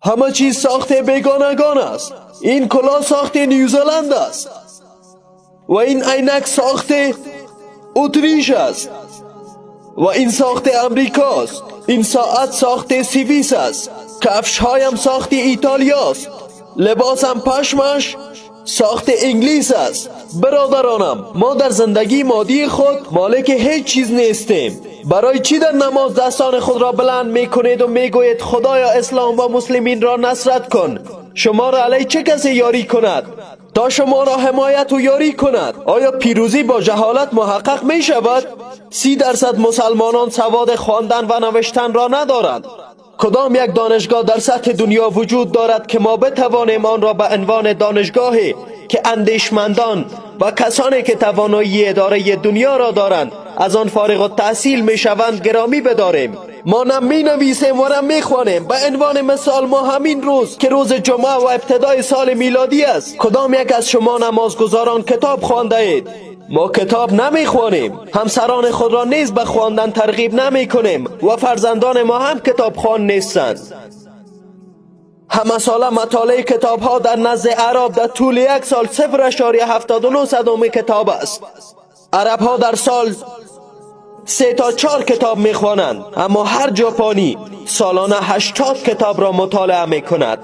همه چیز ساخته بیگانگان است. این کلاه ساخته نیوزلند است و این عینک ساخته اتریش است و این ساخته امریکاست. این ساعت ساخته سوئیس است. کفش هایم ساخته ایتالیاست. لباسم پشمش ساخته انگلیس است. برادرانم، ما در زندگی مادی خود مالک هیچ چیز نیستیم. برای چی در نماز دستان خود را بلند می کنید و می گویید خدایا اسلام و مسلمین را نصرت کن؟ شما را علی چه کسی یاری کند تا شما را حمایت و یاری کند؟ آیا پیروزی با جهالت محقق می شود؟ 30% مسلمانان سواد خواندن و نوشتن را ندارند. کدام یک دانشگاه در سطح دنیا وجود دارد که ما بتوانیم آن را به عنوان دانشگاهی که اندیشمندان و کسانی که توانایی اداره دنیا را دارند از آن فارغ التحصیل می شوند گرامی بداریم؟ ما نه می نویسیم و نه می خوانیم. به عنوان مثال ما همین روز که روز جمعه و ابتدای سال میلادی است، کدام یک از شما نمازگزاران کتاب خوانده اید؟ ما کتاب نمی خوانیم. همسران خود را نیز به خواندن ترغیب نمی کنیم و فرزندان ما هم کتاب خوان نیستند. همه ساله مطالعه کتاب ها در نزد عرب در طول یک سال 0.79 کتاب است. عرب ها در سال 3 تا 4 کتاب می خوانند، اما هر ژاپنی سالانه 80 کتاب را مطالعه می کند.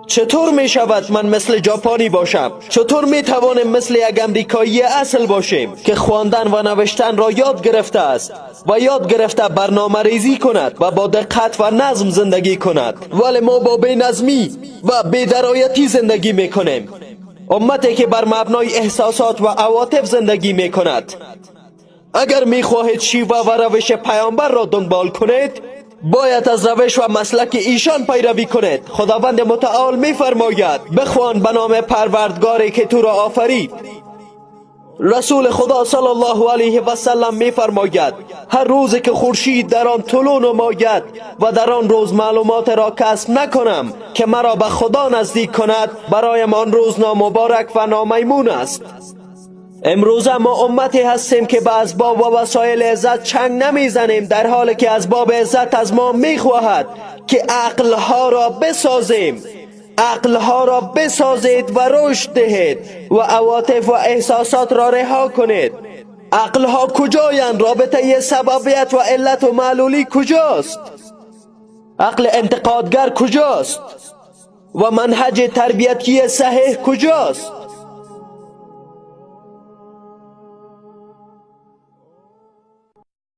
چطور می شود من مثل ژاپنی باشم؟ چطور می توانیم مثل یک امریکایی اصل باشیم که خواندن و نوشتن را یاد گرفته است و یاد گرفته برنامه ریزی کند و با دقت و نظم زندگی کند، ولی ما با بی‌نظمی و بی‌درایتی زندگی می کنیم؟ امتی که بر مبنای احساسات و عواطف زندگی می کند. اگر می خواهید شیوه و روش پیامبر را دنبال کنید، باید از روش و مسلک ایشان پیروی کنید. خداوند متعال می فرماید بخوان به نام پروردگاری که تو را آفرید. رسول خدا صلی الله علیه و سلم می فرماید هر روزی که خورشید در آن طلوع نماید و در آن روز معلومات را کسب نکنم که مرا به خدا نزدیک کند، برایم آن روز نامبارک و نامیمون است. امروزه ما امتی هستیم که به اسباب و وسایل عزت چنگ نمیزنیم، در حالی که اسباب عزت از ما میخواهد که عقلها را بسازیم. عقلها را بسازید و رشد دهید و عواطف و احساسات را رها کنید. عقلها کجایند؟ رابطه سببیت و علت و معلولی کجاست؟ عقل انتقادگر کجاست؟ و منهج تربیتی صحیح کجاست؟